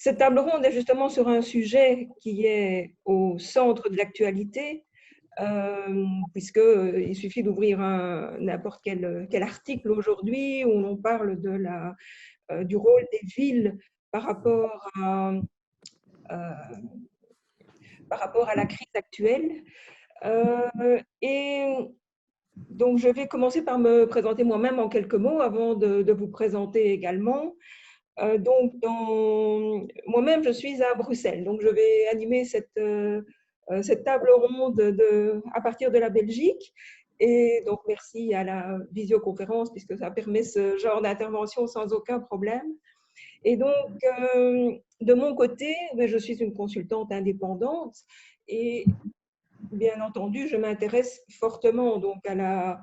Cette table ronde est justement sur un sujet qui est au centre de l'actualité, puisqu'il suffit d'ouvrir n'importe quel article aujourd'hui où on parle du rôle des villes par rapport à la crise actuelle. Et donc, je vais commencer par me présenter moi-même en quelques mots avant de vous présenter également. Donc, moi-même, je suis à Bruxelles. Donc, je vais animer cette table ronde à partir de la Belgique. Et donc, merci à la visioconférence, puisque ça permet ce genre d'intervention sans aucun problème. Et donc, de mon côté, je suis une consultante indépendante et bien entendu, je m'intéresse fortement donc à la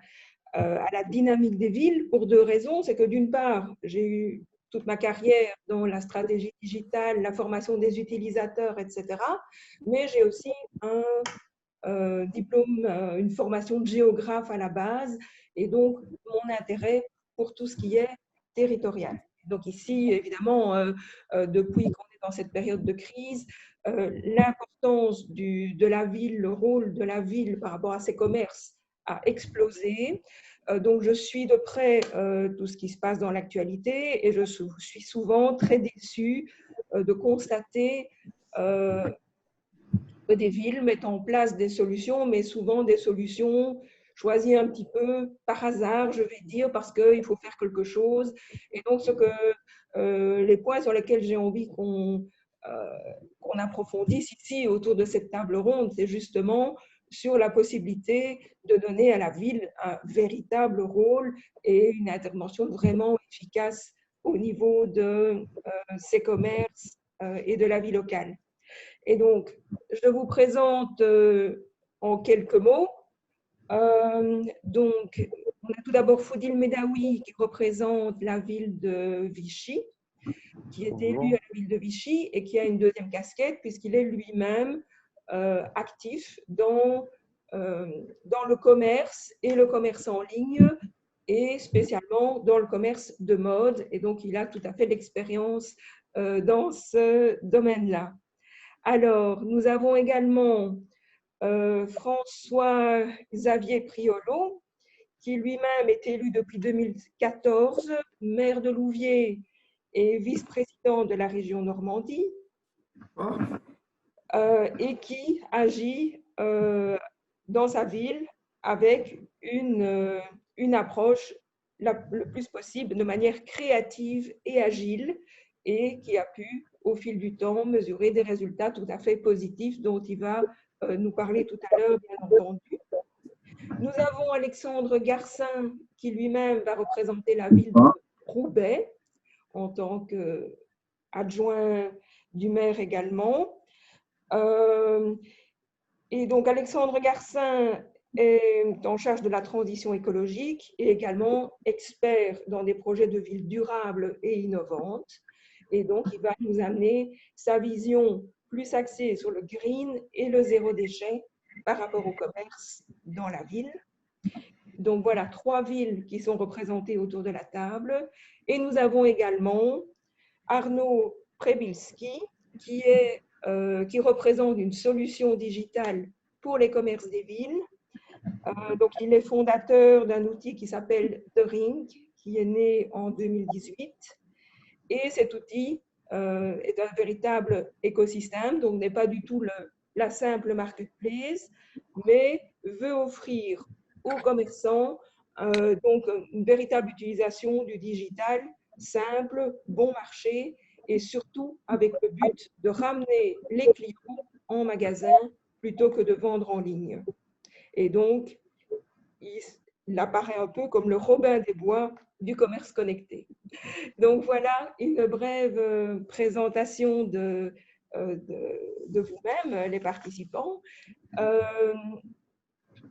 dynamique des villes pour deux raisons. C'est que d'une part, j'ai eu toute ma carrière dans la stratégie digitale, la formation des utilisateurs, etc. Mais j'ai aussi un diplôme, une formation de géographe à la base et donc mon intérêt pour tout ce qui est territorial. Donc ici, évidemment, depuis qu'on est dans cette période de crise, l'importance de la ville, le rôle de la ville par rapport à ses commerces a explosé. Donc, je suis de près tout ce qui se passe dans l'actualité et je suis souvent très déçue de constater que des villes mettent en place des solutions, mais souvent des solutions choisies un petit peu par hasard, je vais dire, parce qu'il faut faire quelque chose. Et donc, les points sur lesquels j'ai envie qu'on approfondisse ici autour de cette table ronde, c'est justement sur la possibilité de donner à la ville un véritable rôle et une intervention vraiment efficace au niveau de ses commerces et de la vie locale. Et donc, je vous présente en quelques mots. Donc, on a tout d'abord Foudil Medaoui qui représente la ville de Vichy, qui est élu à la ville de Vichy et qui a une deuxième casquette puisqu'il est lui-même actif dans le commerce et le commerce en ligne et spécialement dans le commerce de mode. Et donc, il a tout à fait l'expérience dans ce domaine-là. Alors, nous avons également François-Xavier Priolo, qui lui-même est élu depuis 2014, maire de Louviers et vice-président de la région Normandie, et qui agit dans sa ville avec une approche le plus possible de manière créative et agile, et qui a pu, au fil du temps, mesurer des résultats tout à fait positifs dont il va nous parler tout à l'heure, bien entendu. Nous avons Alexandre Garcin, qui lui-même va représenter la ville de Roubaix en tant qu'adjoint du maire également. Et donc, Alexandre Garcin est en charge de la transition écologique et également expert dans des projets de ville durables et innovantes. Et donc, il va nous amener sa vision plus axée sur le green et le zéro déchet par rapport au commerce dans la ville. Donc, voilà 3 villes qui sont représentées autour de la table. Et nous avons également Arnaud Prebilski, qui représente une solution digitale pour les commerces des villes. Donc, il est fondateur d'un outil qui s'appelle The Ring, qui est né en 2018. Et cet outil est un véritable écosystème, donc n'est pas du tout la simple marketplace, mais veut offrir aux commerçants donc une véritable utilisation du digital, simple, bon marché, et surtout avec le but de ramener les clients en magasin plutôt que de vendre en ligne. Et donc, il apparaît un peu comme le Robin des Bois du commerce connecté. Donc voilà une brève présentation de vous-même, les participants.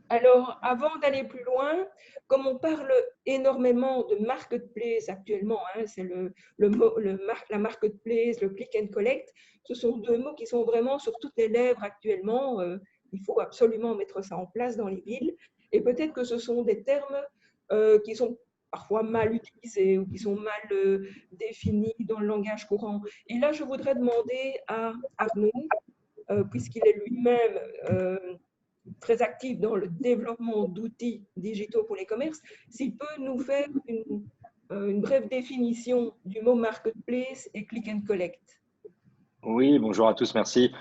Alors, avant d'aller plus loin, comme on parle énormément de marketplace actuellement, c'est la marketplace, le click and collect, ce sont 2 mots qui sont vraiment sur toutes les lèvres actuellement. Il faut absolument mettre ça en place dans les villes. Et peut-être que ce sont des termes qui sont parfois mal utilisés ou qui sont mal définis dans le langage courant. Et là, je voudrais demander à Arnaud, puisqu'il est lui-même très actif dans le développement d'outils digitaux pour les commerces, s'il peut nous faire une brève définition du mot marketplace et click and collect. Oui, bonjour à tous, merci.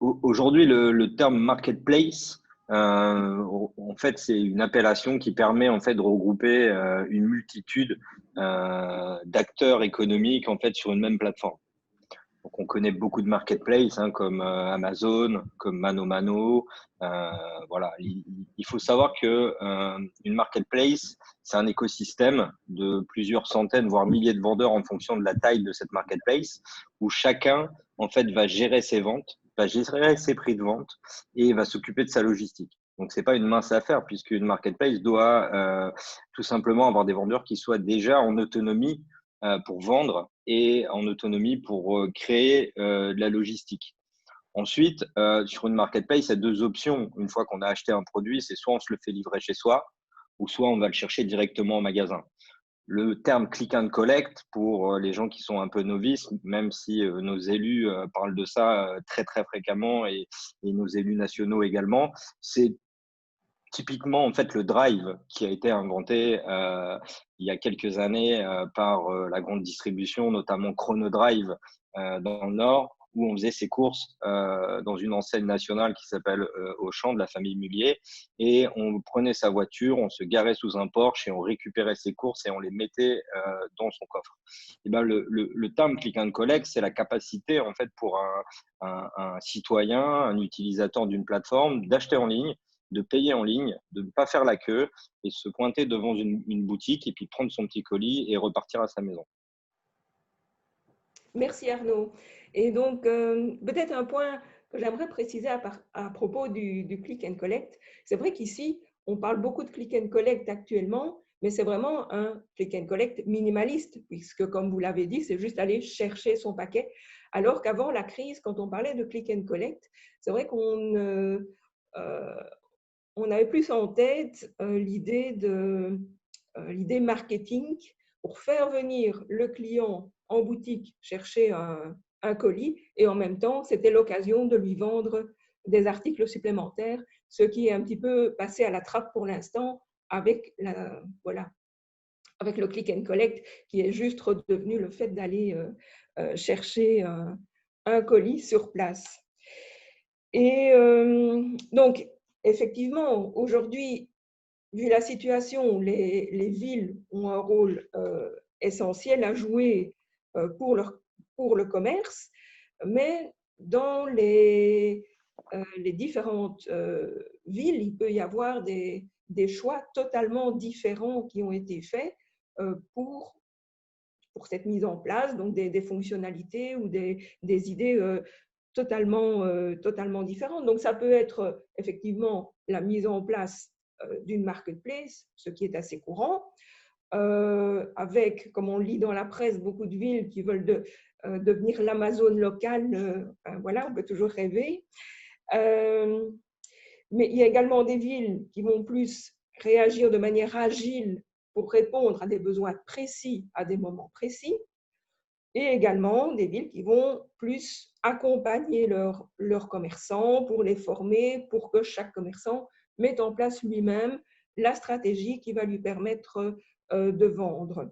Aujourd'hui, le terme marketplace, en fait, c'est une appellation qui permet en fait de regrouper une multitude d'acteurs économiques en fait sur une même plateforme. Donc, on connaît beaucoup de marketplaces comme Amazon, comme ManoMano. Voilà, il faut savoir que une marketplace, c'est un écosystème de plusieurs centaines, voire milliers de vendeurs en fonction de la taille de cette marketplace, où chacun en fait va gérer ses ventes, va gérer ses prix de vente et va s'occuper de sa logistique. Donc, c'est pas une mince affaire puisqu'une marketplace doit tout simplement avoir des vendeurs qui soient déjà en autonomie pour vendre et en autonomie pour créer de la logistique. Ensuite, sur une marketplace, il y a deux options. Une fois qu'on a acheté un produit, c'est soit on se le fait livrer chez soi, ou soit on va le chercher directement au magasin. Le terme click and collect, pour les gens qui sont un peu novices, même si nos élus parlent de ça très très fréquemment et nos élus nationaux également, c'est typiquement, en fait, le drive qui a été inventé il y a quelques années par la grande distribution, notamment Chronodrive dans le Nord, où on faisait ses courses dans une enseigne nationale qui s'appelle Auchan de la famille Mullier. Et on prenait sa voiture, on se garait sous un Porsche et on récupérait ses courses et on les mettait dans son coffre. Et ben, le terme click and collect, c'est la capacité, en fait, pour un citoyen, un utilisateur d'une plateforme, d'acheter en ligne, de payer en ligne, de ne pas faire la queue et se pointer devant une boutique et puis prendre son petit colis et repartir à sa maison. Merci Arnaud. Et donc, peut-être un point que j'aimerais préciser à propos du click and collect. C'est vrai qu'ici, on parle beaucoup de click and collect actuellement, mais c'est vraiment un click and collect minimaliste, puisque comme vous l'avez dit, c'est juste aller chercher son paquet. Alors qu'avant la crise, quand on parlait de click and collect, c'est vrai on avait plus en tête l'idée marketing pour faire venir le client en boutique chercher un colis et en même temps, c'était l'occasion de lui vendre des articles supplémentaires, ce qui est un petit peu passé à la trappe pour l'instant avec, avec le click and collect qui est juste redevenu le fait d'aller chercher un colis sur place. Et donc, effectivement, aujourd'hui, vu la situation, les villes ont un rôle essentiel à jouer pour le commerce, mais dans les différentes villes, il peut y avoir des choix totalement différents qui ont été faits pour cette mise en place, donc des fonctionnalités ou des idées totalement différentes. Donc, ça peut être effectivement la mise en place d'une marketplace, ce qui est assez courant, avec, comme on lit dans la presse, beaucoup de villes qui veulent devenir l'Amazon locale. Voilà, on peut toujours rêver. Mais il y a également des villes qui vont plus réagir de manière agile pour répondre à des besoins précis à des moments précis. Et également des villes qui vont plus accompagner leurs commerçants pour les former, pour que chaque commerçant mette en place lui-même la stratégie qui va lui permettre de vendre,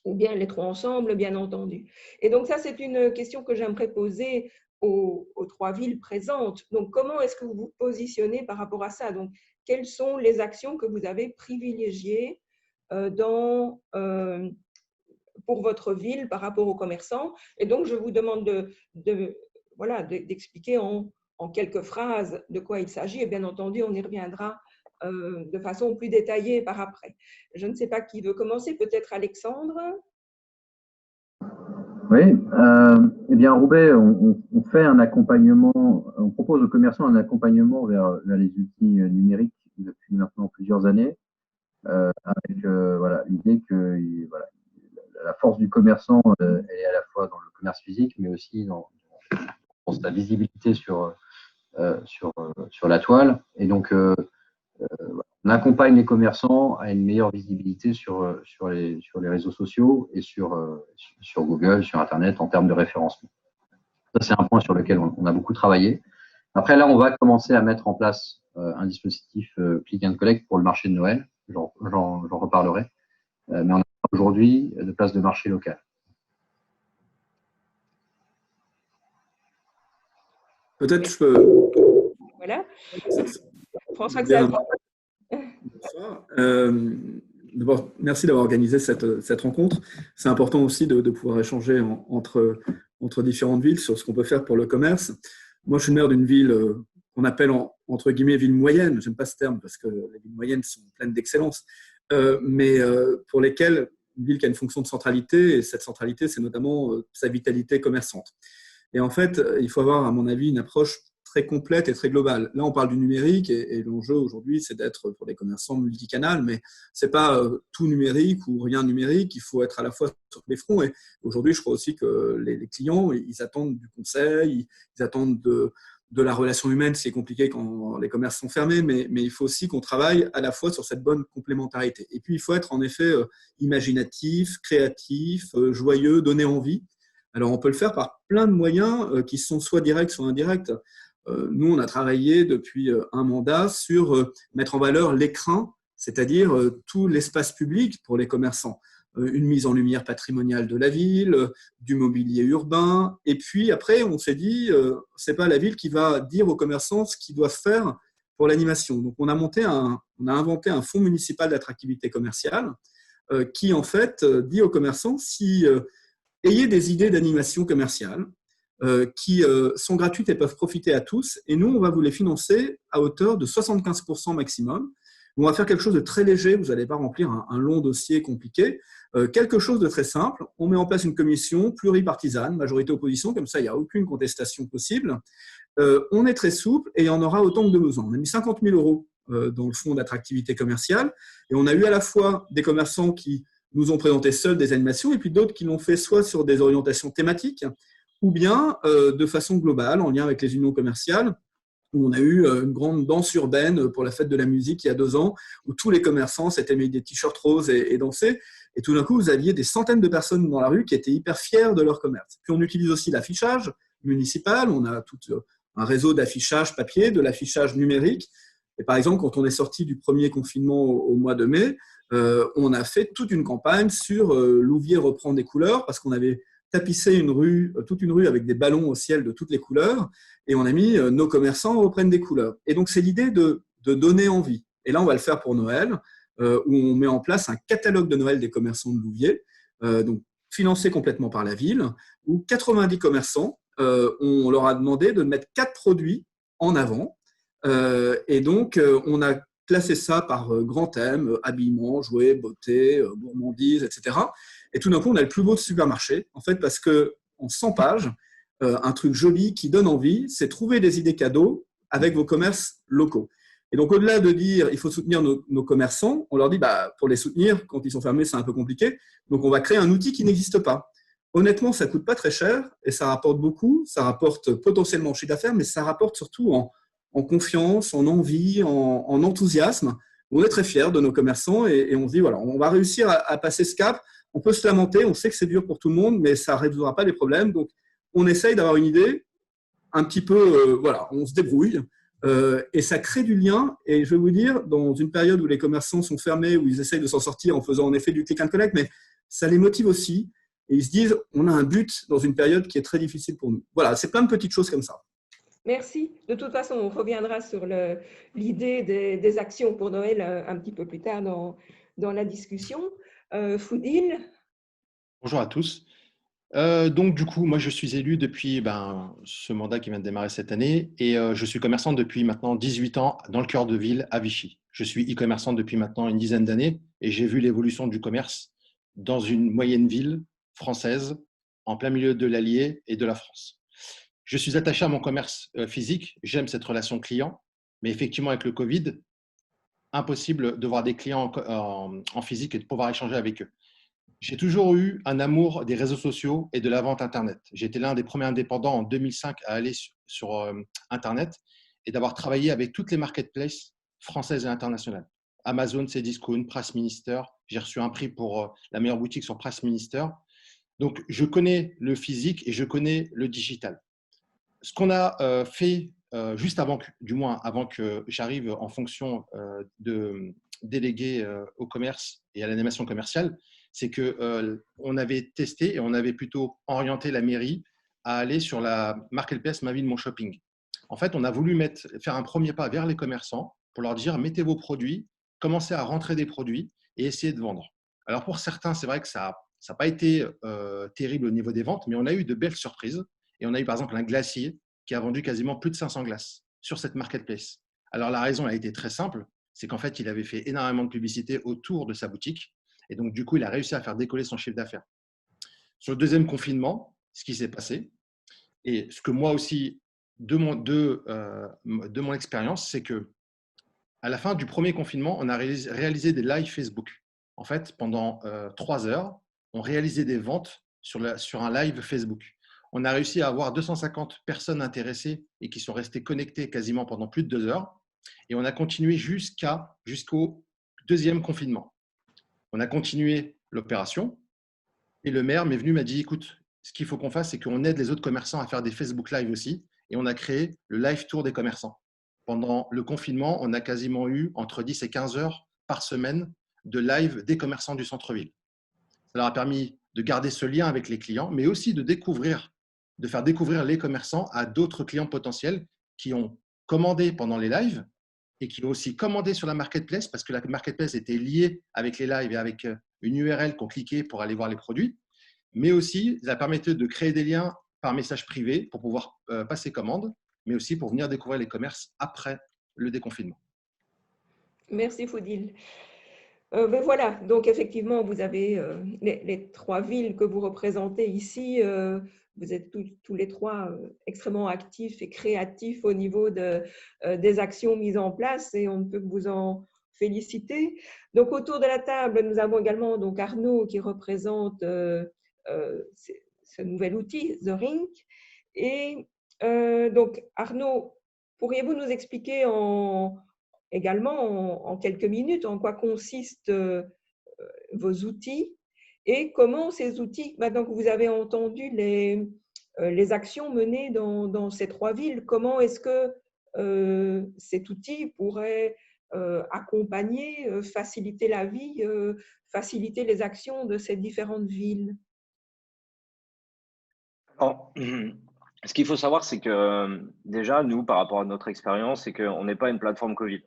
ou bien les trois ensemble, bien entendu. Et donc ça, c'est une question que j'aimerais poser aux trois villes présentes. Donc, comment est-ce que vous vous positionnez par rapport à ça? Donc, quelles sont les actions que vous avez privilégiées pour votre ville par rapport aux commerçants? Et donc, je vous demande d'expliquer en quelques phrases de quoi il s'agit. Et bien entendu, on y reviendra de façon plus détaillée par après. Je ne sais pas qui veut commencer, peut-être Alexandre? Oui, eh bien, Roubaix, on fait un accompagnement, on propose aux commerçants un accompagnement vers les outils numériques depuis maintenant plusieurs années, avec voilà, l'idée que voilà, la force du commerçant, elle est à la fois dans le commerce physique, mais aussi dans sa visibilité sur la toile. Et donc, on accompagne les commerçants à une meilleure visibilité sur les réseaux sociaux et sur Google, sur Internet, en termes de référencement. Ça, c'est un point sur lequel on a beaucoup travaillé. Après, là, on va commencer à mettre en place un dispositif click and collect pour le marché de Noël. J'en reparlerai. Mais on a aujourd'hui de place de marché local. Peut-être je peux… Voilà. François Bien. Xavier. Bonsoir. D'abord, merci d'avoir organisé cette rencontre. C'est important aussi de pouvoir échanger entre différentes villes sur ce qu'on peut faire pour le commerce. Moi, je suis maire d'une ville qu'on appelle entre guillemets ville moyenne. J'aime pas ce terme parce que les villes moyennes sont pleines d'excellence, mais pour lesquelles une ville qui a une fonction de centralité, et cette centralité, c'est notamment sa vitalité commerçante. Et en fait, il faut avoir, à mon avis, une approche très complète et très globale. Là, on parle du numérique et l'enjeu aujourd'hui, c'est d'être pour les commerçants multicanal, mais c'est pas tout numérique ou rien numérique. Il faut être à la fois sur les fronts. Et aujourd'hui, je crois aussi que les clients, ils attendent du conseil, ils attendent de la relation humaine, c'est compliqué quand les commerces sont fermés, mais il faut aussi qu'on travaille à la fois sur cette bonne complémentarité. Et puis, il faut être en effet imaginatif, créatif, joyeux, donner envie. Alors, on peut le faire par plein de moyens qui sont soit directs, soit indirects. Nous, on a travaillé depuis un mandat sur mettre en valeur l'écrin, c'est-à-dire tout l'espace public pour les commerçants. Une mise en lumière patrimoniale de la ville, du mobilier urbain. Et puis après, on s'est dit, c'est pas la ville qui va dire aux commerçants ce qu'ils doivent faire pour l'animation. Donc, on a inventé un fonds municipal d'attractivité commerciale qui, en fait, dit aux commerçants si ayez des idées d'animation commerciale qui sont gratuites et peuvent profiter à tous. Et nous, on va vous les financer à hauteur de 75% maximum. On va faire quelque chose de très léger. Vous n'allez pas remplir un long dossier compliqué. Quelque chose de très simple. On met en place une commission pluripartisane, majorité-opposition, comme ça, il n'y a aucune contestation possible. On est très souple et il y en aura autant que de besoin. On a mis 50 000 euros dans le fonds d'attractivité commerciale et on a eu à la fois des commerçants qui nous ont présenté seuls des animations et puis d'autres qui l'ont fait soit sur des orientations thématiques ou bien de façon globale, en lien avec les unions commerciales, où on a eu une grande danse urbaine pour la fête de la musique il y a 2 ans, où tous les commerçants s'étaient mis des t-shirts roses et dansaient. Et tout d'un coup, vous aviez des centaines de personnes dans la rue qui étaient hyper fiers de leur commerce. Puis on utilise aussi l'affichage municipal. On a tout un réseau d'affichage papier, de l'affichage numérique. Et par exemple, quand on est sorti du premier confinement au mois de mai, on a fait toute une campagne sur Louviers reprend des couleurs, parce qu'on avait tapissé toute une rue avec des ballons au ciel de toutes les couleurs, et on a mis nos commerçants reprennent des couleurs. Et donc, c'est l'idée de donner envie. Et là, on va le faire pour Noël, où on met en place un catalogue de Noël des commerçants de Louviers, donc financé complètement par la ville, où 90 commerçants, on leur a demandé de mettre 4 produits en avant. Et donc, on a classé ça par grands thèmes, habillement, jouets, beauté, gourmandise, etc. Et tout d'un coup, on a le plus beau supermarché, en fait, parce qu'en 100 pages, un truc joli qui donne envie, c'est trouver des idées cadeaux avec vos commerces locaux. Et donc, au-delà de dire il faut soutenir nos commerçants, on leur dit pour les soutenir, quand ils sont fermés, c'est un peu compliqué. Donc, on va créer un outil qui n'existe pas. Honnêtement, ça ne coûte pas très cher et ça rapporte beaucoup. Ça rapporte potentiellement en chiffre d'affaires, mais ça rapporte surtout en confiance, en envie, en enthousiasme. On est très fiers de nos commerçants et on se dit, voilà, on va réussir à passer ce cap. On peut se lamenter, on sait que c'est dur pour tout le monde, mais ça ne résoudra pas les problèmes. Donc, on essaye d'avoir une idée un petit peu, voilà, on se débrouille et ça crée du lien. Et je vais vous dire, dans une période où les commerçants sont fermés, où ils essayent de s'en sortir en faisant en effet du click and collect, mais ça les motive aussi. Et ils se disent, on a un but dans une période qui est très difficile pour nous. Voilà, c'est plein de petites choses comme ça. Merci. De toute façon, on reviendra sur l'idée des actions pour Noël un petit peu plus tard dans la discussion. Foudil. Bonjour à tous. Donc, du coup, moi, je suis élu depuis ce mandat qui vient de démarrer cette année et je suis commerçant depuis maintenant 18 ans dans le cœur de ville à Vichy. Je suis e-commerçant depuis maintenant une dizaine d'années et j'ai vu l'évolution du commerce dans une moyenne ville française en plein milieu de l'Allier et de la France. Je suis attaché à mon commerce physique, j'aime cette relation client, mais effectivement, avec le Covid, impossible de voir des clients en physique et de pouvoir échanger avec eux. J'ai toujours eu un amour des réseaux sociaux et de la vente Internet. J'ai été l'un des premiers indépendants en 2005 à aller sur Internet et d'avoir travaillé avec toutes les marketplaces françaises et internationales. Amazon, Cdiscount, Price Minister. J'ai reçu un prix pour la meilleure boutique sur Price Minister. Donc, je connais le physique et je connais le digital. Ce qu'on a fait juste avant, avant que j'arrive en fonction de délégué au commerce et à l'animation commerciale, c'est qu'on avait testé et on avait plutôt orienté la mairie à aller sur la marketplace Ma Ville, Mon Shopping. En fait, on a voulu faire un premier pas vers les commerçants pour leur dire mettez vos produits, commencez à rentrer des produits et essayez de vendre. Alors pour certains, c'est vrai que ça n'a pas été terrible au niveau des ventes, mais on a eu de belles surprises. Et on a eu par exemple un glacier qui a vendu quasiment plus de 500 glaces sur cette marketplace. Alors la raison a été très simple, c'est qu'en fait, il avait fait énormément de publicité autour de sa boutique. Et donc, du coup, il a réussi à faire décoller son chiffre d'affaires. Sur le deuxième confinement, ce qui s'est passé, et ce que moi aussi, de mon expérience, c'est que à la fin du premier confinement, on a réalisé des lives Facebook. En fait, pendant 3 heures, on réalisait des ventes sur un live Facebook. On a réussi à avoir 250 personnes intéressées et qui sont restées connectées quasiment pendant plus de 2 heures. Et on a continué jusqu'au deuxième confinement. On a continué l'opération et le maire m'est venu, m'a dit, écoute, ce qu'il faut qu'on fasse, c'est qu'on aide les autres commerçants à faire des Facebook Live aussi. Et on a créé le Live Tour des commerçants. Pendant le confinement, on a quasiment eu entre 10 et 15 heures par semaine de live des commerçants du centre-ville. Ça leur a permis de garder ce lien avec les clients, mais aussi de faire découvrir les commerçants à d'autres clients potentiels qui ont commandé pendant les lives et qui ont aussi commandé sur la marketplace parce que la marketplace était liée avec les lives et avec une URL qu'on cliquait pour aller voir les produits, mais aussi ça permettait de créer des liens par message privé pour pouvoir passer commande, mais aussi pour venir découvrir les commerces après le déconfinement. Merci Faudil. Ben voilà, donc effectivement, vous avez les 3 villes que vous représentez ici. Vous êtes tous les 3 extrêmement actifs et créatifs au niveau des actions mises en place et on ne peut que vous en féliciter. Donc autour de la table, nous avons également donc Arnaud qui représente ce nouvel outil, The Ring. Et donc Arnaud, pourriez-vous nous expliquer également en quelques minutes en quoi consistent vos outils et comment ces outils, maintenant que vous avez entendu les actions menées dans ces 3 villes, comment est-ce que cet outil pourrait accompagner, faciliter la vie, faciliter les actions de ces différentes villes? Alors, ce qu'il faut savoir, c'est que déjà, nous, par rapport à notre expérience, c'est qu'on n'est pas une plateforme Covid.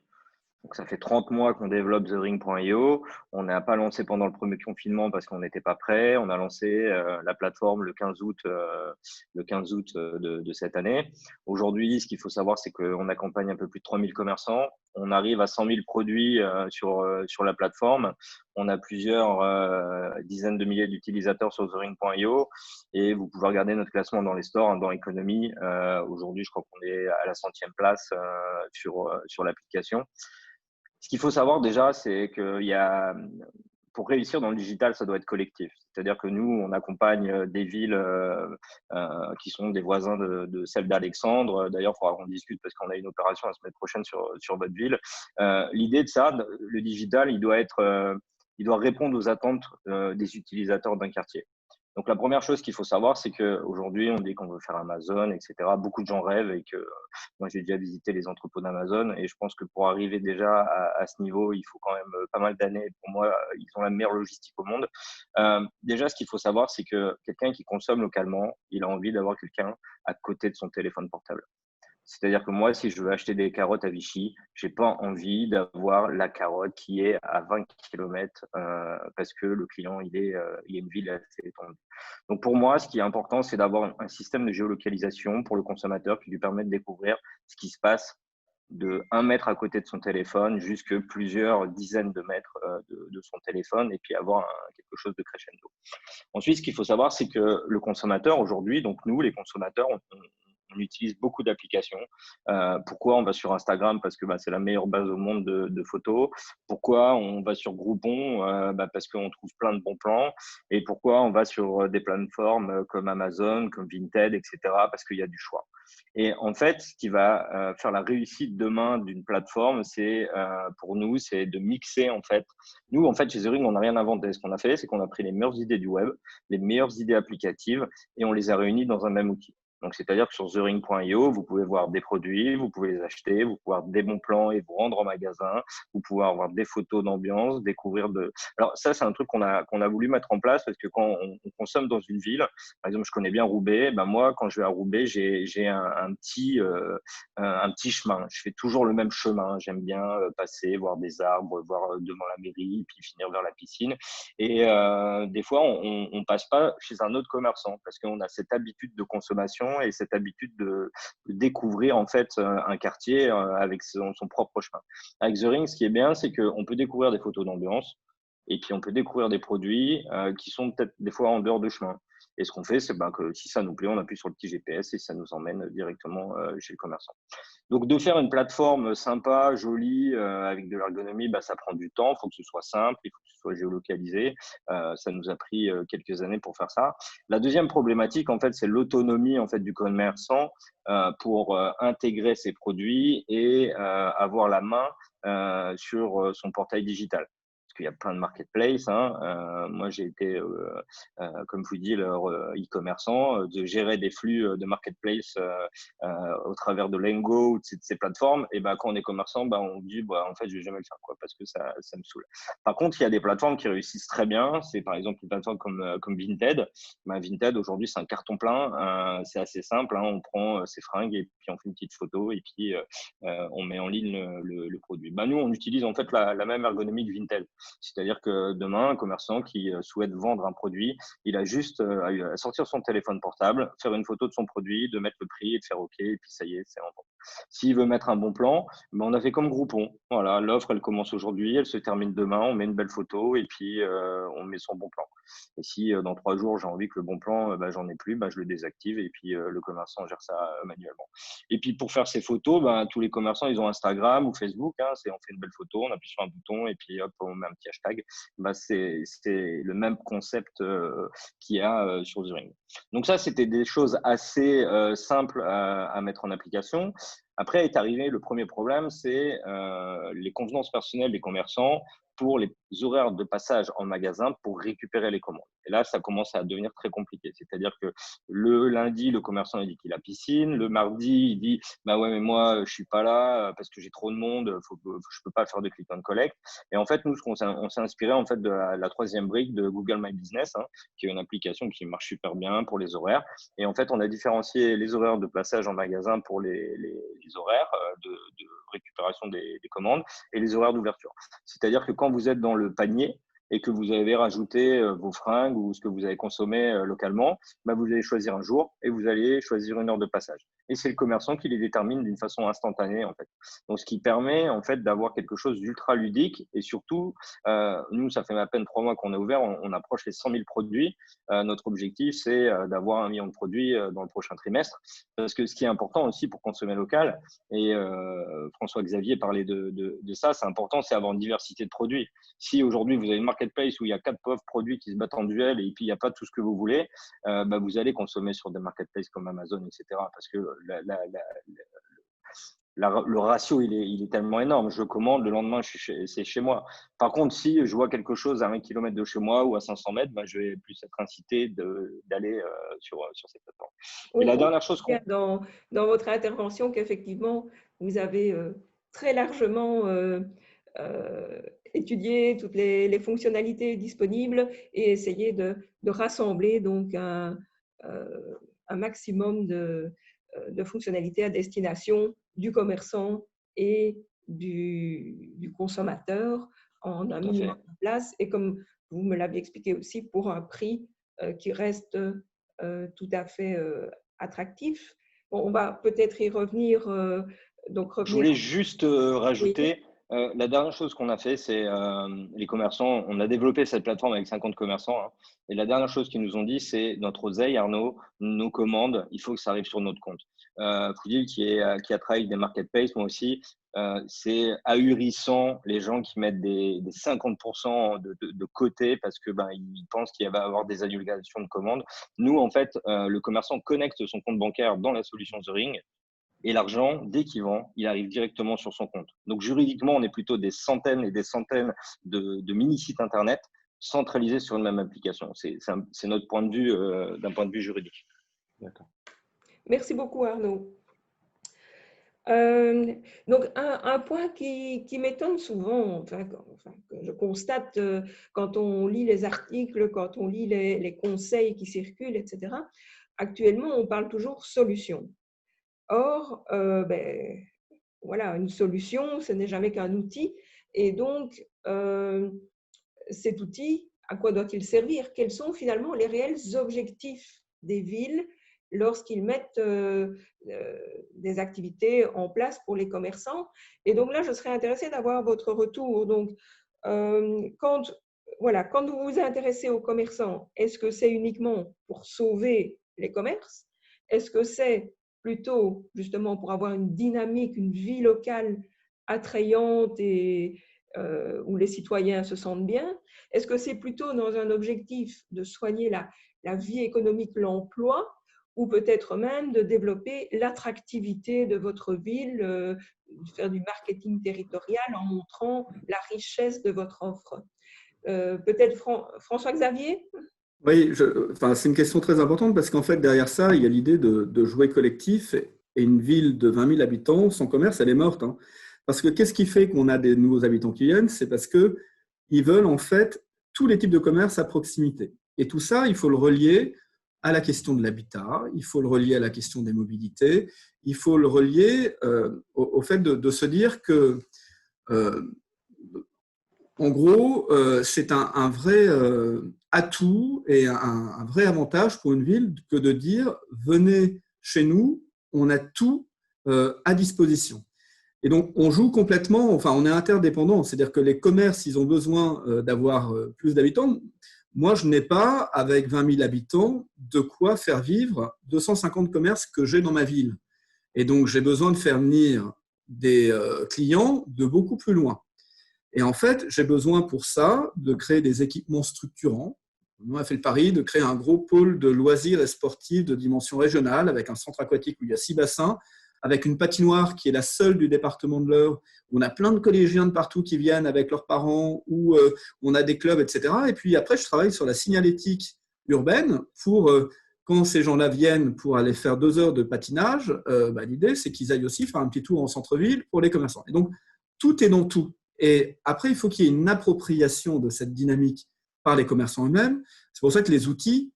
Donc, ça fait 30 mois qu'on développe TheRing.io. On n'a pas lancé pendant le premier confinement parce qu'on n'était pas prêt. On a lancé la plateforme le 15 août, de cette année. Aujourd'hui, ce qu'il faut savoir, c'est qu'on accompagne un peu plus de 3000 commerçants. On arrive à 100 000 produits sur la plateforme. On a plusieurs dizaines de milliers d'utilisateurs sur TheRing.io et vous pouvez regarder notre classement dans les stores, dans l'économie. Aujourd'hui, je crois qu'on est à la 100e place sur l'application. Ce qu'il faut savoir déjà, c'est pour réussir dans le digital, ça doit être collectif. C'est-à-dire que nous, on accompagne des villes qui sont des voisins de celle d'Alexandre. D'ailleurs, il faudra qu'on discute parce qu'on a une opération la semaine prochaine sur votre ville. L'idée de ça, le digital, il doit répondre aux attentes des utilisateurs d'un quartier. Donc, la première chose qu'il faut savoir, c'est qu'aujourd'hui, on dit qu'on veut faire Amazon, etc. Beaucoup de gens rêvent et que moi, j'ai déjà visité les entrepôts d'Amazon et je pense que pour arriver déjà à ce niveau, il faut quand même pas mal d'années. Pour moi, ils ont la meilleure logistique au monde. Déjà, ce qu'il faut savoir, c'est que quelqu'un qui consomme localement, il a envie d'avoir quelqu'un à côté de son téléphone portable. C'est-à-dire que moi, si je veux acheter des carottes à Vichy, j'ai pas envie d'avoir la carotte qui est à 20 km parce que le client, il est une ville assez étendue. Donc pour moi, ce qui est important, c'est d'avoir un système de géolocalisation pour le consommateur qui lui permet de découvrir ce qui se passe de 1 mètre à côté de son téléphone jusque plusieurs dizaines de mètres de son téléphone et puis avoir quelque chose de crescendo. Ensuite, ce qu'il faut savoir, c'est que le consommateur aujourd'hui, donc nous, les consommateurs, on utilise beaucoup d'applications. Pourquoi on va sur Instagram? Parce que c'est la meilleure base au monde de photos. Pourquoi on va sur Groupon? Parce qu'on trouve plein de bons plans. Et pourquoi on va sur des plateformes comme Amazon, comme Vinted, etc. Parce qu'il y a du choix. Et en fait, ce qui va faire la réussite demain d'une plateforme, c'est pour nous, c'est de mixer en fait. Nous, en fait, chez The Ring, on n'a rien inventé. Ce qu'on a fait, c'est qu'on a pris les meilleures idées du web, les meilleures idées applicatives, et on les a réunies dans un même outil. Donc, c'est-à-dire que sur TheRing.io, vous pouvez voir des produits, vous pouvez les acheter, vous pouvez avoir des bons plans et vous rendre en magasin, vous pouvez avoir des photos d'ambiance, découvrir de… Alors, ça, c'est un truc qu'on a voulu mettre en place parce que quand on consomme dans une ville, par exemple, je connais bien Roubaix, moi, quand je vais à Roubaix, j'ai un petit chemin. Je fais toujours le même chemin. J'aime bien passer, voir des arbres, voir devant la mairie, puis finir vers la piscine. Et des fois, on passe pas chez un autre commerçant parce qu'on a cette habitude de consommation et cette habitude de découvrir en fait un quartier avec son propre chemin. Avec The Ring, ce qui est bien, c'est qu'on peut découvrir des photos d'ambiance et puis on peut découvrir des produits qui sont peut-être des fois en dehors de chemin. Et ce qu'on fait, c'est que si ça nous plaît, on appuie sur le petit GPS et ça nous emmène directement chez le commerçant. Donc, de faire une plateforme sympa, jolie, avec de l'ergonomie, ça prend du temps. Il faut que ce soit simple, il faut que ce soit géolocalisé. Ça nous a pris quelques années pour faire ça. La deuxième problématique, en fait, c'est l'autonomie en fait du commerçant pour intégrer ses produits et avoir la main sur son portail digital. Il y a plein de marketplaces. Moi, j'ai été, comme je vous dis, leur e-commerçant, de gérer des flux de marketplace au travers de Lengo ou de ces plateformes. Et quand on est commerçant, on dit, en fait, je vais jamais le faire, parce que ça me saoule. Par contre, il y a des plateformes qui réussissent très bien. C'est par exemple une plateforme comme Vinted. Vinted, aujourd'hui, c'est un carton plein. C'est assez simple. On prend ses fringues et puis on fait une petite photo et puis on met en ligne le produit. Nous, on utilise en fait la même ergonomie que Vinted. C'est-à-dire que demain, un commerçant qui souhaite vendre un produit, il a juste à sortir son téléphone portable, faire une photo de son produit, de mettre le prix et de faire OK, et puis ça y est, c'est en vente. S'il veut mettre un bon plan, on a fait comme Groupon. Voilà, l'offre, elle commence aujourd'hui, elle se termine demain, on met une belle photo et puis on met son bon plan. Et si dans 3 jours, j'ai envie que le bon plan, j'en ai plus, je le désactive et puis le commerçant gère ça manuellement. Et puis pour faire ces photos, tous les commerçants, ils ont Instagram ou Facebook. On fait une belle photo, on appuie sur un bouton et puis hop, on met un petit hashtag. C'est le même concept qu'il y a sur The Ring. Donc ça, c'était des choses assez simples à mettre en application. Après est arrivé le premier problème, c'est les convenances personnelles des commerçants pour les horaires de passage en magasin pour récupérer les commandes. Et là, ça commence à devenir très compliqué. C'est-à-dire que le lundi, le commerçant il dit qu'il a piscine. Le mardi, il dit ouais, mais moi, je suis pas là parce que j'ai trop de monde, je peux pas faire de click and collect. Et en fait, nous, on s'est inspiré en fait de la troisième brique de Google My Business, qui est une application qui marche super bien pour les horaires. Et en fait, on a différencié les horaires de passage en magasin pour les horaires de récupération des commandes et les horaires d'ouverture. C'est-à-dire que quand vous êtes dans le panier et que vous avez rajouté vos fringues ou ce que vous avez consommé localement, vous allez choisir un jour et vous allez choisir une heure de passage. Et c'est le commerçant qui les détermine d'une façon instantanée, en fait. Donc, ce qui permet, en fait, d'avoir quelque chose d'ultra ludique et surtout, nous, ça fait à peine 3 mois qu'on est ouvert, on approche les 100 000 produits. Notre objectif, c'est d'avoir 1 million de produits dans le prochain trimestre. Parce que ce qui est important aussi pour consommer local, et François-Xavier parlait de ça, c'est important, c'est avoir une diversité de produits. Si aujourd'hui, vous avez une marketplace où il y a 4 pauvres produits qui se battent en duel et puis il n'y a pas tout ce que vous voulez, vous allez consommer sur des marketplaces comme Amazon, etc. Parce que le ratio, il est tellement énorme. Je commande, le lendemain, c'est chez moi. Par contre, si je vois quelque chose à 1 kilomètre de chez moi ou à 500 mètres, je vais plus être incité d'aller sur cette plateforme. Oui, et la dernière chose dans votre intervention qu'effectivement, vous avez très largement étudier toutes les fonctionnalités disponibles et essayer de rassembler donc un maximum de fonctionnalités à destination du commerçant et du consommateur en un minimum de place. Et comme vous me l'avez expliqué aussi, pour un prix qui reste tout à fait attractif. Bon, on va peut-être y revenir. Je voulais juste rajouter, la dernière chose qu'on a fait, c'est les commerçants, on a développé cette plateforme avec 50 commerçants, et la dernière chose qu'ils nous ont dit, c'est notre oseille, Arnaud, nos commandes, il faut que ça arrive sur notre compte. Foodil qui a travaillé avec des marketplaces, moi aussi, c'est ahurissant les gens qui mettent des 50% de côté parce que ils pensent qu'il va y avoir des annulations de commandes. Nous, en fait, le commerçant connecte son compte bancaire dans la solution The Ring et l'argent, dès qu'il vend, il arrive directement sur son compte. Donc juridiquement, on est plutôt des centaines et des centaines de mini-sites Internet centralisés sur une même application. C'est notre point de vue d'un point de vue juridique. D'accord. Merci beaucoup, Arnaud. Donc, un point qui m'étonne souvent, que je constate quand on lit les articles, quand on lit les conseils qui circulent, etc. Actuellement, on parle toujours solution. Or, voilà, une solution, ce n'est jamais qu'un outil. Et donc, cet outil, à quoi doit-il servir? Quels sont finalement les réels objectifs des villes lorsqu'ils mettent des activités en place pour les commerçants? Et donc là, je serais intéressée d'avoir votre retour. Donc, quand vous vous intéressez aux commerçants, est-ce que c'est uniquement pour sauver les commerces? Est-ce que c'est plutôt justement pour avoir une dynamique, une vie locale attrayante et où les citoyens se sentent bien? Est-ce que c'est plutôt dans un objectif de soigner la vie économique, l'emploi, ou peut-être même de développer l'attractivité de votre ville, faire du marketing territorial en montrant la richesse de votre offre? Peut-être François-Xavier? Oui, c'est une question très importante parce qu'en fait, derrière ça, il y a l'idée de jouer collectif et une ville de 20 000 habitants, sans commerce, elle est morte. Hein. Parce que qu'est-ce qui fait qu'on a des nouveaux habitants qui viennent? C'est parce qu'ils veulent en fait tous les types de commerce à proximité. Et tout ça, il faut le relier à la question de l'habitat, il faut le relier à la question des mobilités, il faut le relier au fait de se dire que en gros, c'est un vrai atout et un vrai avantage pour une ville que de dire « venez chez nous, on a tout à disposition ». Et donc, on joue complètement, enfin, on est interdépendant, c'est-à-dire que les commerces, ils ont besoin d'avoir plus d'habitants. Moi, je n'ai pas, avec 20 000 habitants, de quoi faire vivre 250 commerces que j'ai dans ma ville. Et donc, j'ai besoin de faire venir des clients de beaucoup plus loin. Et en fait, j'ai besoin pour ça de créer des équipements structurants. On a fait le pari de créer un gros pôle de loisirs et sportifs de dimension régionale avec un centre aquatique où il y a 6 bassins, avec une patinoire qui est la seule du département de l'Eure, où on a plein de collégiens de partout qui viennent avec leurs parents, où on a des clubs, etc. Et puis après, je travaille sur la signalétique urbaine pour, quand ces gens-là viennent pour aller faire 2 heures de patinage, l'idée, c'est qu'ils aillent aussi faire un petit tour en centre-ville pour les commerçants. Et donc, tout est dans tout. Et après, il faut qu'il y ait une appropriation de cette dynamique par les commerçants eux-mêmes. C'est pour ça que les outils,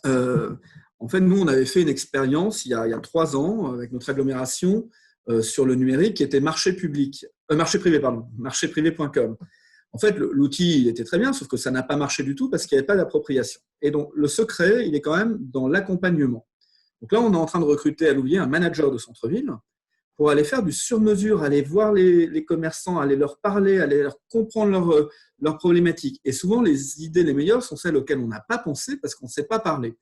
en fait, nous, on avait fait une expérience il y a 3 ans avec notre agglomération sur le numérique qui était marché-privé.com. En fait, l'outil, il était très bien, sauf que ça n'a pas marché du tout parce qu'il n'y avait pas d'appropriation. Et donc, le secret, il est quand même dans l'accompagnement. Donc là, on est en train de recruter à Louviers un manager de centre-ville pour aller faire du sur-mesure, aller voir les commerçants, aller leur parler, aller leur comprendre leurs problématiques. Et souvent, les idées les meilleures sont celles auxquelles on n'a pas pensé parce qu'on ne sait pas parler.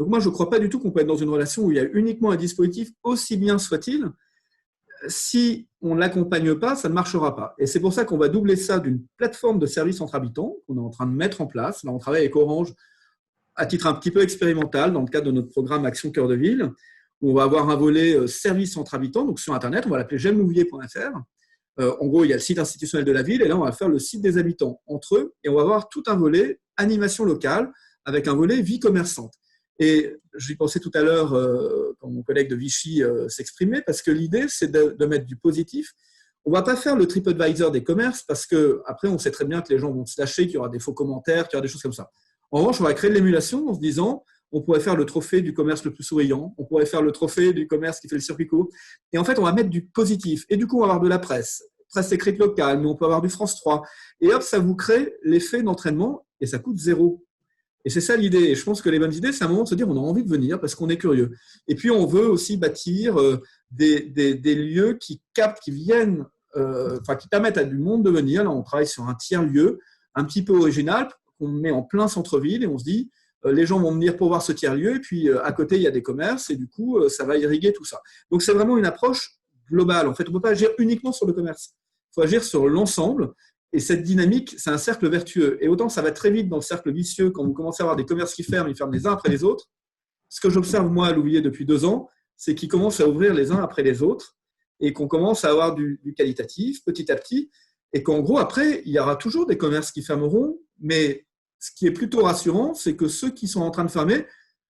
Donc moi, je ne crois pas du tout qu'on peut être dans une relation où il y a uniquement un dispositif, aussi bien soit-il. Si on ne l'accompagne pas, ça ne marchera pas. Et c'est pour ça qu'on va doubler ça d'une plateforme de services entre habitants qu'on est en train de mettre en place. Là, on travaille avec Orange à titre un petit peu expérimental dans le cadre de notre programme Action Cœur de Ville. On va avoir un volet service entre habitants, donc sur Internet, on va l'appeler gemlouvier.fr. En gros, il y a le site institutionnel de la ville, et là, on va faire le site des habitants entre eux, et on va avoir tout un volet animation locale avec un volet vie commerçante. Et j'y pensais tout à l'heure quand mon collègue de Vichy s'exprimait, parce que l'idée, c'est de mettre du positif. On ne va pas faire le TripAdvisor des commerces, parce qu'après, on sait très bien que les gens vont se lâcher, qu'il y aura des faux commentaires, qu'il y aura des choses comme ça. En revanche, on va créer de l'émulation en se disant on pourrait faire le trophée du commerce le plus souriant, on pourrait faire le trophée du commerce qui fait le circuit court. Et en fait, on va mettre du positif. Et du coup, on va avoir de la presse écrite locale, mais on peut avoir du France 3. Et hop, ça vous crée l'effet d'entraînement et ça coûte 0. Et c'est ça l'idée. Et je pense que les bonnes idées, c'est un moment de se dire on a envie de venir parce qu'on est curieux. Et puis, on veut aussi bâtir des lieux qui captent, qui viennent, qui permettent à du monde de venir. Là, on travaille sur un tiers-lieu, un petit peu original, qu'on met en plein centre-ville et on se dit les gens vont venir pour voir ce tiers-lieu, et puis à côté, il y a des commerces, et du coup, ça va irriguer tout ça. Donc, c'est vraiment une approche globale. En fait, on ne peut pas agir uniquement sur le commerce. Il faut agir sur l'ensemble. Et cette dynamique, c'est un cercle vertueux. Et autant ça va très vite dans le cercle vicieux quand vous commencez à avoir des commerces qui ferment, ils ferment les uns après les autres. Ce que j'observe, moi, à Louviers depuis 2 ans, c'est qu'ils commencent à ouvrir les uns après les autres et qu'on commence à avoir du qualitatif petit à petit. Et qu'en gros, après, il y aura toujours des commerces qui fermeront. Mais ce qui est plutôt rassurant, c'est que ceux qui sont en train de fermer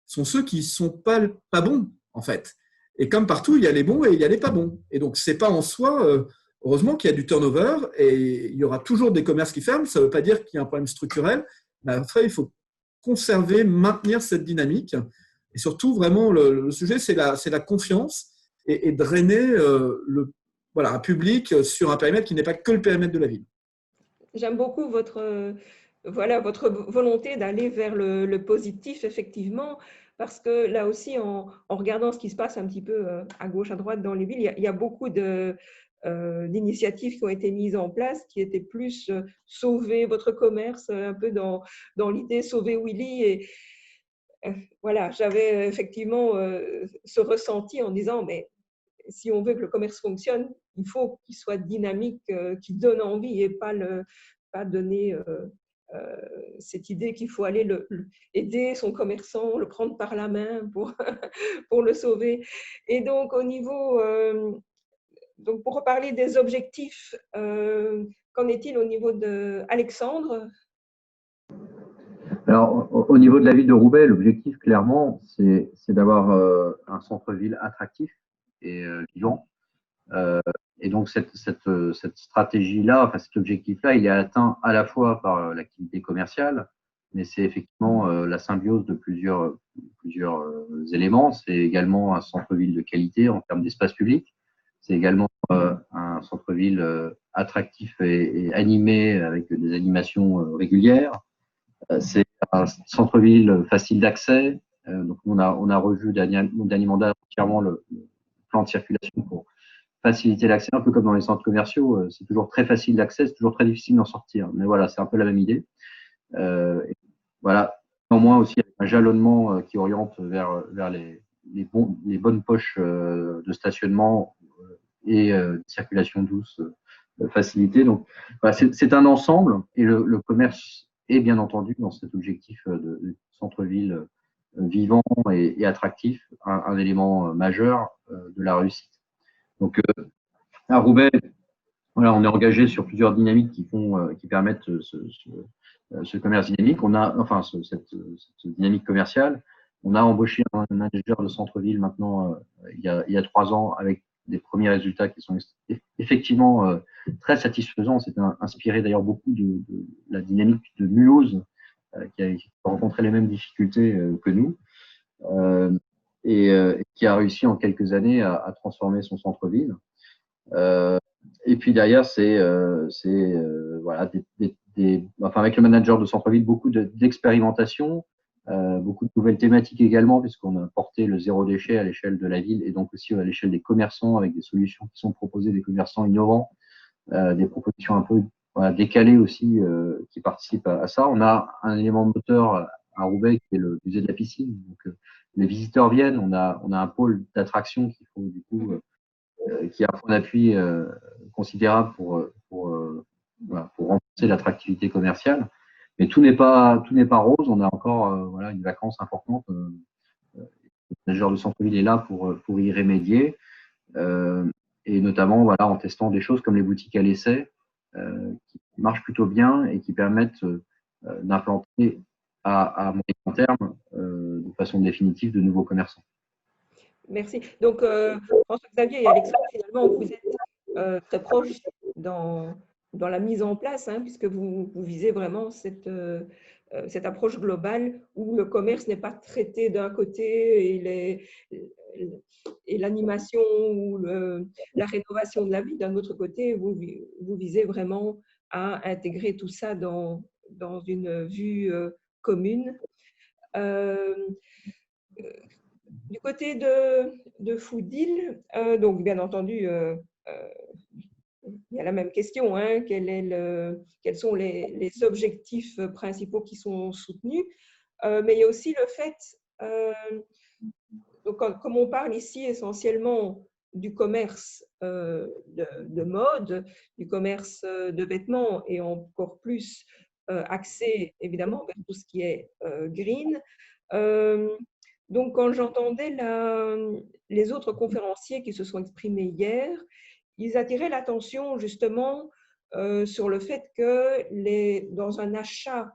sont ceux qui ne sont pas bons, en fait. Et comme partout, il y a les bons et il y a les pas bons. Et donc, ce n'est pas en soi… heureusement qu'il y a du turnover et il y aura toujours des commerces qui ferment. Ça ne veut pas dire qu'il y a un problème structurel. Mais après, il faut conserver, maintenir cette dynamique. Et surtout, vraiment, le sujet, c'est la confiance et drainer un public sur un périmètre qui n'est pas que le périmètre de la ville. J'aime beaucoup votre volonté d'aller vers le positif, effectivement, parce que là aussi, en regardant ce qui se passe un petit peu à gauche, à droite dans les villes, il y a beaucoup d'initiatives qui ont été mises en place, qui étaient plus sauver votre commerce, un peu dans l'idée sauver Willy. Et voilà, j'avais effectivement ce ressenti en disant, mais si on veut que le commerce fonctionne, il faut qu'il soit dynamique, qu'il donne envie et pas donner cette idée qu'il faut aller aider son commerçant, le prendre par la main pour le sauver. Et donc, au niveau… donc, pour reparler des objectifs, qu'en est-il au niveau d'Alexandre? Alors, au niveau de la ville de Roubaix, l'objectif, clairement, c'est d'avoir un centre-ville attractif et vivant. Et donc, cette stratégie-là, enfin cet objectif-là, il est atteint à la fois par l'activité commerciale, mais c'est effectivement la symbiose de plusieurs éléments. C'est également un centre-ville de qualité en termes d'espace public. C'est également un centre-ville attractif et animé avec des animations régulières. C'est un centre-ville facile d'accès. Donc, on a revu au dernier mandat entièrement le plan de circulation pour faciliter l'accès, un peu comme dans les centres commerciaux. C'est toujours très facile d'accès, c'est toujours très difficile d'en sortir. Mais voilà, c'est un peu la même idée. Voilà. Néanmoins aussi, un jalonnement qui oriente vers les bonnes poches de stationnement et de circulation douce facilitée. Donc, voilà, c'est un ensemble et le commerce est bien entendu dans cet objectif de centre-ville vivant et attractif, un élément majeur de la réussite. Donc, à Roubaix, voilà, on est engagé sur plusieurs dynamiques qui permettent ce commerce dynamique. On a, enfin, cette dynamique commerciale. On a embauché un manager de centre-ville maintenant il y a 3 ans avec des premiers résultats qui sont effectivement très satisfaisants. C'est inspiré d'ailleurs beaucoup de la dynamique de Mulhouse qui a rencontré les mêmes difficultés que nous et qui a réussi en quelques années à transformer son centre-ville. Et puis derrière, c'est voilà, enfin avec le manager de centre-ville, beaucoup d'expérimentation, beaucoup de nouvelles thématiques également, puisqu'on a porté le zéro déchet à l'échelle de la ville et donc aussi à l'échelle des commerçants avec des solutions qui sont proposées des commerçants innovants, des propositions un peu décalées aussi qui participent à ça. On a un élément moteur à Roubaix qui est le musée de la piscine. Donc les visiteurs viennent, on a un pôle d'attraction qu'il faut du coup qui a un point d'appui considérable pour renforcer l'attractivité commerciale. Mais tout n'est pas rose. On a encore voilà, une vacance importante. Le manager de centre-ville est là pour y remédier. Et notamment voilà, en testant des choses comme les boutiques à l'essai qui marchent plutôt bien et qui permettent d'implanter à moyen terme de façon définitive de nouveaux commerçants. Merci. Donc, François-Xavier et Alexandre, finalement, vous êtes très proches dans la mise en place, hein, puisque vous visez vraiment cette approche globale où le commerce n'est pas traité d'un côté et l'animation ou la rénovation de la vie d'un autre côté. Vous visez vraiment à intégrer tout ça dans une vue commune. Du côté de Foodil, donc bien entendu, il y a la même question, hein, quels sont les objectifs principaux qui sont soutenus? Mais il y a aussi le fait, donc, comme on parle ici essentiellement du commerce de mode, du commerce de vêtements et encore plus axé évidemment vers tout ce qui est green. Donc, quand j'entendais les autres conférenciers qui se sont exprimés hier, ils attiraient l'attention justement sur le fait que dans un achat,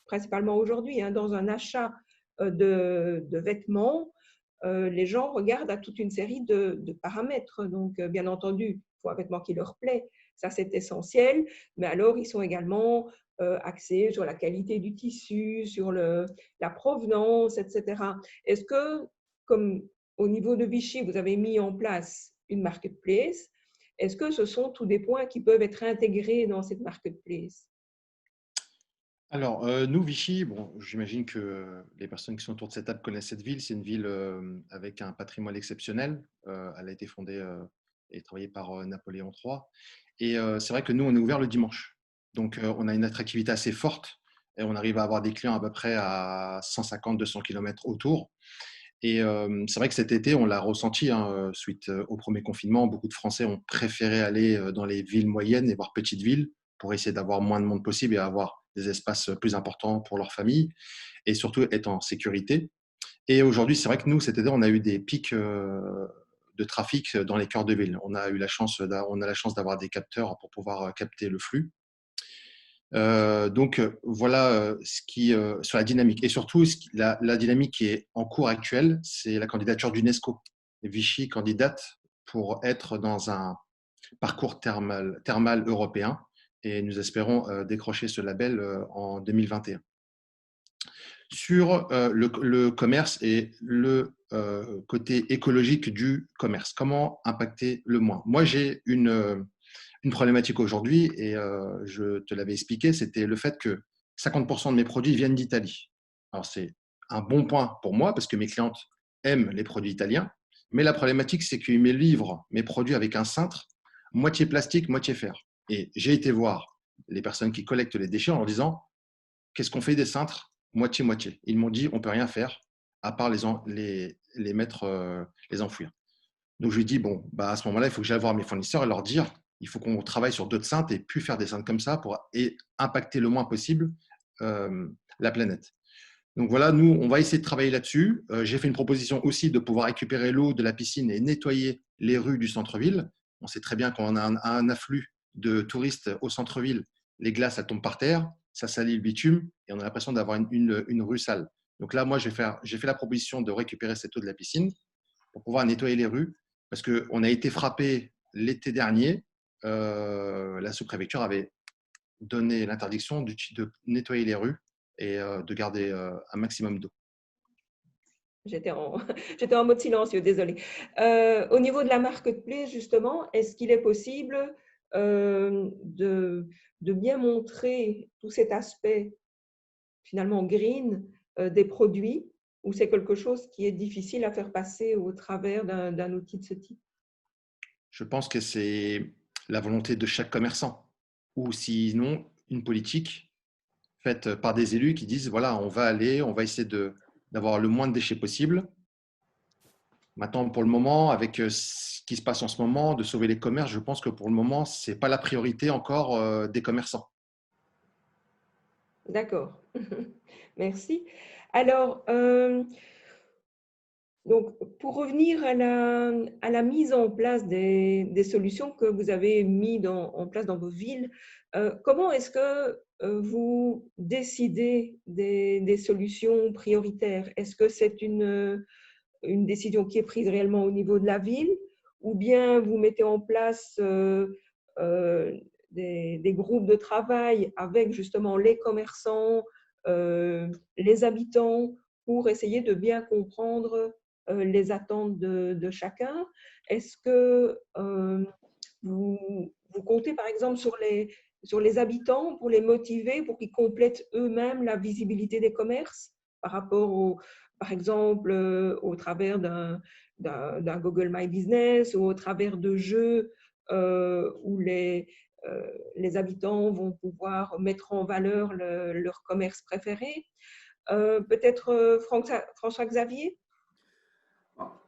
principalement aujourd'hui, hein, dans un achat de vêtements, les gens regardent à toute une série de paramètres. Donc, bien entendu, il faut un vêtement qui leur plaît, ça c'est essentiel, mais alors ils sont également axés sur la qualité du tissu, sur la provenance, etc. Est-ce que, comme au niveau de Vichy, vous avez mis en place une marketplace, est-ce que ce sont tous des points qui peuvent être intégrés dans cette marketplace? Alors, nous, Vichy, bon, j'imagine que les personnes qui sont autour de cette table connaissent cette ville. C'est une ville avec un patrimoine exceptionnel. Elle a été fondée et travaillée par Napoléon III. Et c'est vrai que nous, on est ouvert le dimanche. Donc, on a une attractivité assez forte et on arrive à avoir des clients à peu près à 150-200 km autour. Et c'est vrai que cet été, on l'a ressenti hein, suite au premier confinement. Beaucoup de Français ont préféré aller dans les villes moyennes et voire petites villes pour essayer d'avoir moins de monde possible et avoir des espaces plus importants pour leur famille et surtout être en sécurité. Et aujourd'hui, c'est vrai que nous, cet été, on a eu des pics de trafic dans les cœurs de ville. On a la chance d'avoir des capteurs pour pouvoir capter le flux. Donc voilà ce qui sur la dynamique et surtout la dynamique qui est en cours actuelle, c'est la candidature d'UNESCO. Vichy candidate pour être dans un parcours thermal européen et nous espérons décrocher ce label en 2021. Sur le commerce et le côté écologique du commerce, comment impacter le moins? Moi, j'ai une problématique aujourd'hui, et je te l'avais expliqué, c'était le fait que 50% de mes produits viennent d'Italie. Alors, c'est un bon point pour moi parce que mes clientes aiment les produits italiens, mais la problématique, c'est qu'ils me livrent mes produits avec un cintre, moitié plastique, moitié fer. Et j'ai été voir les personnes qui collectent les déchets en leur disant, qu'est-ce qu'on fait des cintres? Moitié-moitié. Ils m'ont dit, on ne peut rien faire à part les mettre, les enfouir. Donc, je lui ai dit, bon, bah, à ce moment-là, il faut que j'aille voir mes fournisseurs et leur dire, il faut qu'on travaille sur d'autres cintres et plus faire des cintres comme ça pour impacter le moins possible la planète. Donc voilà, nous, on va essayer de travailler là-dessus. J'ai fait une proposition aussi de pouvoir récupérer l'eau de la piscine et nettoyer les rues du centre-ville. On sait très bien qu'on a un afflux de touristes au centre-ville. Les glaces, elles tombent par terre, ça salit le bitume et on a l'impression d'avoir une rue sale. Donc là, moi, j'ai fait la proposition de récupérer cette eau de la piscine pour pouvoir nettoyer les rues parce qu'on a été frappé l'été dernier. La sous-préfecture avait donné l'interdiction de nettoyer les rues et de garder un maximum d'eau. J'étais en mode silencieux, désolé. Au niveau de la marketplace, justement, est-ce qu'il est possible de bien montrer tout cet aspect finalement green des produits, ou c'est quelque chose qui est difficile à faire passer au travers d'un outil de ce type? Je pense que c'est la volonté de chaque commerçant ou sinon une politique faite par des élus qui disent voilà, on va essayer d'avoir le moins de déchets possible. Maintenant, pour le moment, avec ce qui se passe en ce moment, de sauver les commerces, je pense que pour le moment, ce n'est pas la priorité encore des commerçants. D'accord, merci. Alors, donc, pour revenir à la mise en place des solutions que vous avez mises en place dans vos villes, comment est-ce que vous décidez des solutions prioritaires? Est-ce que c'est une décision qui est prise réellement au niveau de la ville, ou bien vous mettez en place des groupes de travail avec justement les commerçants, les habitants, pour essayer de bien comprendre les attentes de chacun? Est-ce que vous comptez par exemple sur les habitants pour les motiver, pour qu'ils complètent eux-mêmes la visibilité des commerces par rapport par exemple, au travers d'un Google My Business ou au travers de jeux où les habitants vont pouvoir mettre en valeur leur commerce préféré? Peut-être François-Xavier?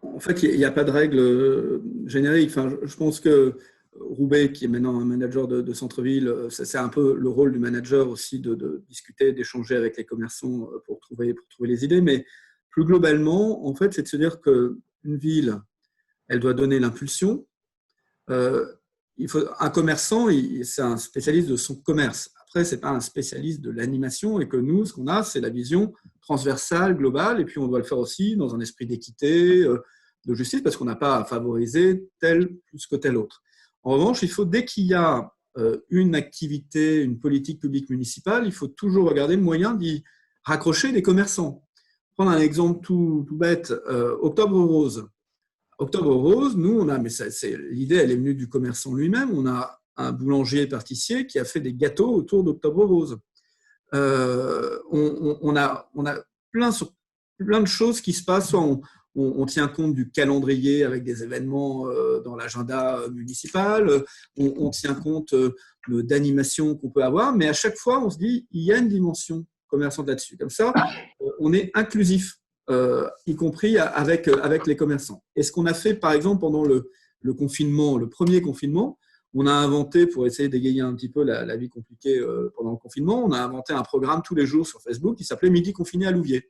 En fait, il n'y a pas de règle générique. Enfin, je pense que Roubaix, qui est maintenant un manager de centre-ville, c'est un peu le rôle du manager aussi de discuter, d'échanger avec les commerçants pour trouver les idées. Mais plus globalement, en fait, c'est de se dire qu'une ville, elle doit donner l'impulsion. Un commerçant, c'est un spécialiste de son commerce. Après, ce n'est pas un spécialiste de l'animation et que nous, ce qu'on a, c'est la vision transversale, globale, et puis on doit le faire aussi dans un esprit d'équité, de justice, parce qu'on n'a pas à favoriser tel plus que tel autre. En revanche, dès qu'il y a une activité, une politique publique municipale, il faut toujours regarder le moyen d'y raccrocher des commerçants. Prendre un exemple tout bête, Octobre Rose. Octobre Rose, nous, on a, mais l'idée, elle est venue du commerçant lui-même, on a un boulanger-pâtissier qui a fait des gâteaux autour d'Octobre Rose. On a plein de choses qui se passent, soit on tient compte du calendrier avec des événements dans l'agenda municipal, on tient compte d'animations qu'on peut avoir, mais à chaque fois, on se dit, il y a une dimension commerçante là-dessus. Comme ça, on est inclusif. Y compris avec les commerçants. Et ce qu'on a fait, par exemple, pendant le confinement, le premier confinement, on a inventé, pour essayer d'égayer un petit peu la vie compliquée pendant le confinement, on a inventé un programme tous les jours sur Facebook qui s'appelait Midi confiné à Louviers.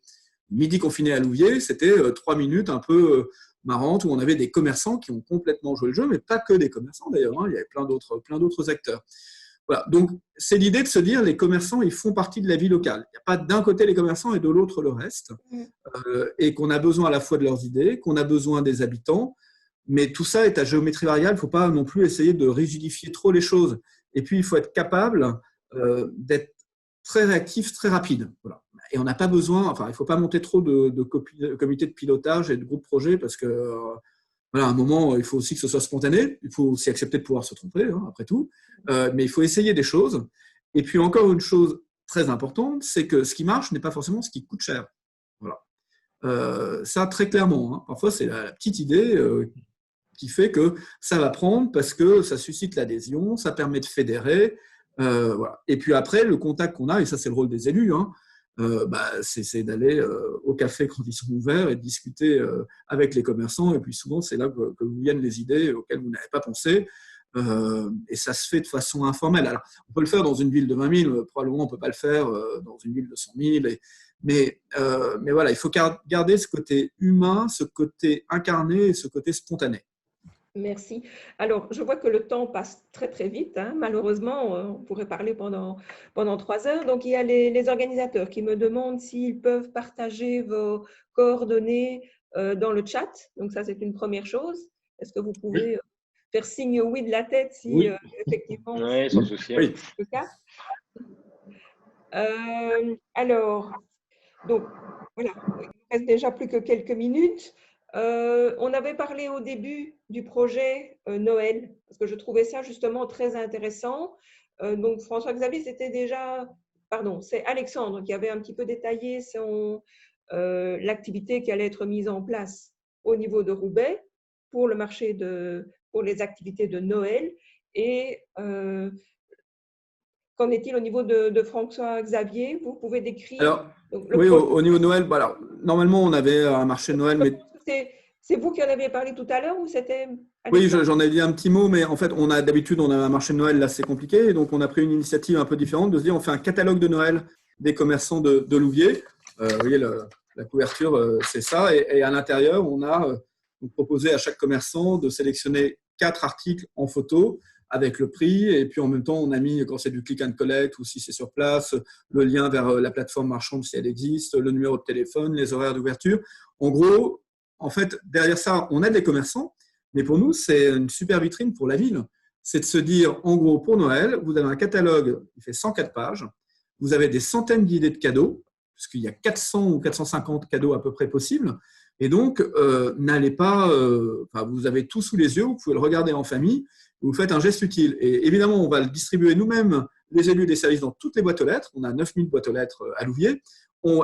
Midi confiné à Louviers, c'était 3 minutes un peu marrantes où on avait des commerçants qui ont complètement joué le jeu, mais pas que des commerçants d'ailleurs, il y avait plein d'autres acteurs. Voilà. Donc, c'est l'idée de se dire les commerçants, ils font partie de la vie locale. Il n'y a pas d'un côté les commerçants et de l'autre le reste. Et qu'on a besoin à la fois de leurs idées, qu'on a besoin des habitants. Mais tout ça est à géométrie variable. Il ne faut pas non plus essayer de rigidifier trop les choses. Et puis, il faut être capable d'être très réactif, très rapide. Voilà. Et on n'a pas besoin, il ne faut pas monter trop de comités de pilotage et de groupes projets parce que voilà, à un moment, il faut aussi que ce soit spontané. Il faut aussi accepter de pouvoir se tromper, après tout. Mais il faut essayer des choses. Et puis, encore une chose très importante, c'est que ce qui marche n'est pas forcément ce qui coûte cher. Voilà. Ça, très clairement. Parfois, c'est la petite idée qui fait que ça va prendre parce que ça suscite l'adhésion, ça permet de fédérer. Voilà. Et puis après, le contact qu'on a, et ça, c'est le rôle des élus, c'est d'aller au café quand ils sont ouverts et de discuter avec les commerçants. Et puis souvent, c'est là que vous viennent les idées auxquelles vous n'avez pas pensé. Et ça se fait de façon informelle. Alors, on peut le faire dans une ville de 20 000, probablement on ne peut pas le faire dans une ville de 100 000. Mais voilà, il faut garder ce côté humain, ce côté incarné et ce côté spontané. Merci. Alors, je vois que le temps passe très, très vite. Malheureusement, on pourrait parler pendant 3 heures. Donc, il y a les organisateurs qui me demandent s'ils peuvent partager vos coordonnées dans le chat. Donc, ça, c'est une première chose. Est-ce que vous pouvez faire signe oui de la tête si oui. Effectivement oui, sans souci. C'est le cas. Alors, donc, voilà, il ne reste déjà plus que quelques minutes. On avait parlé au début du projet Noël, parce que je trouvais ça justement très intéressant. Donc, François-Xavier, c'est Alexandre qui avait un petit peu détaillé l'activité qui allait être mise en place au niveau de Roubaix pour pour les activités de Noël. Et qu'en est-il au niveau de François-Xavier? Vous pouvez décrire? Alors, au niveau de Noël, normalement, on avait un marché de Noël. Mais... C'est vous qui en aviez parlé tout à l'heure ou c'était… Oui, j'en ai dit un petit mot, mais en fait, d'habitude, on a un marché de Noël, là, c'est compliqué. Et donc, on a pris une initiative un peu différente de se dire, on fait un catalogue de Noël des commerçants de Louviers. Vous voyez, la couverture, c'est ça. Et à l'intérieur, on a proposé à chaque commerçant de sélectionner 4 articles en photo avec le prix, et puis en même temps, on a mis, quand c'est du click and collect ou si c'est sur place, le lien vers la plateforme marchande si elle existe, le numéro de téléphone, les horaires d'ouverture. En gros, en fait, derrière ça, on aide les commerçants, mais pour nous, c'est une super vitrine pour la ville. C'est de se dire, en gros, pour Noël, vous avez un catalogue qui fait 104 pages, vous avez des centaines d'idées de cadeaux, puisqu'il y a 400 ou 450 cadeaux à peu près possibles, et donc, n'allez pas… vous avez tout sous les yeux, vous pouvez le regarder en famille, vous faites un geste utile. Et évidemment, on va le distribuer nous-mêmes, les élus des services, dans toutes les boîtes aux lettres. On a 9000 boîtes aux lettres à Louviers.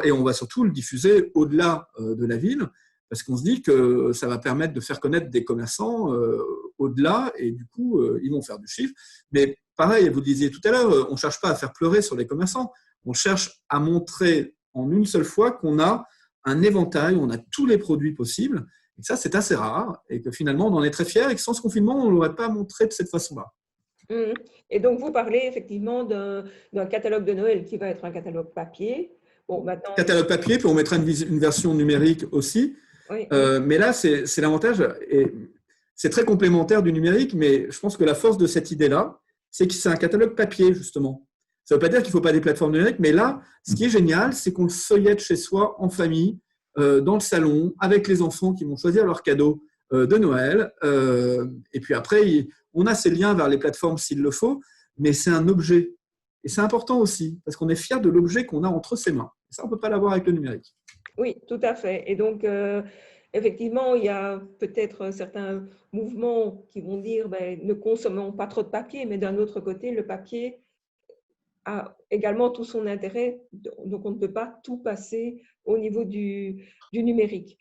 Et on va surtout le diffuser au-delà de la ville, parce qu'on se dit que ça va permettre de faire connaître des commerçants au-delà, et du coup, ils vont faire du chiffre. Mais pareil, vous le disiez tout à l'heure, on ne cherche pas à faire pleurer sur les commerçants. On cherche à montrer en une seule fois qu'on a un éventail, on a tous les produits possibles. Et ça, c'est assez rare et que finalement, on en est très fiers et que sans ce confinement, on ne l'aurait pas montré de cette façon-là. Et donc, vous parlez effectivement d'un catalogue de Noël qui va être un catalogue papier. Bon, maintenant… Catalogue papier, puis on mettra une version numérique aussi. Oui. Mais là, c'est l'avantage, et c'est très complémentaire du numérique, mais je pense que la force de cette idée-là, c'est que c'est un catalogue papier, justement. Ça ne veut pas dire qu'il ne faut pas des plateformes numériques, mais là, ce qui est génial, c'est qu'on le feuillette chez soi, en famille, dans le salon, avec les enfants qui vont choisir leurs cadeaux de Noël. Et puis après, on a ces liens vers les plateformes s'il le faut, mais c'est un objet. Et c'est important aussi, parce qu'on est fier de l'objet qu'on a entre ses mains. Et ça, on ne peut pas l'avoir avec le numérique. Oui, tout à fait. Et donc, effectivement, il y a peut-être certains mouvements qui vont dire ne consommons pas trop de papier, mais d'un autre côté, le papier a également tout son intérêt. Donc, on ne peut pas tout passer au niveau du numérique.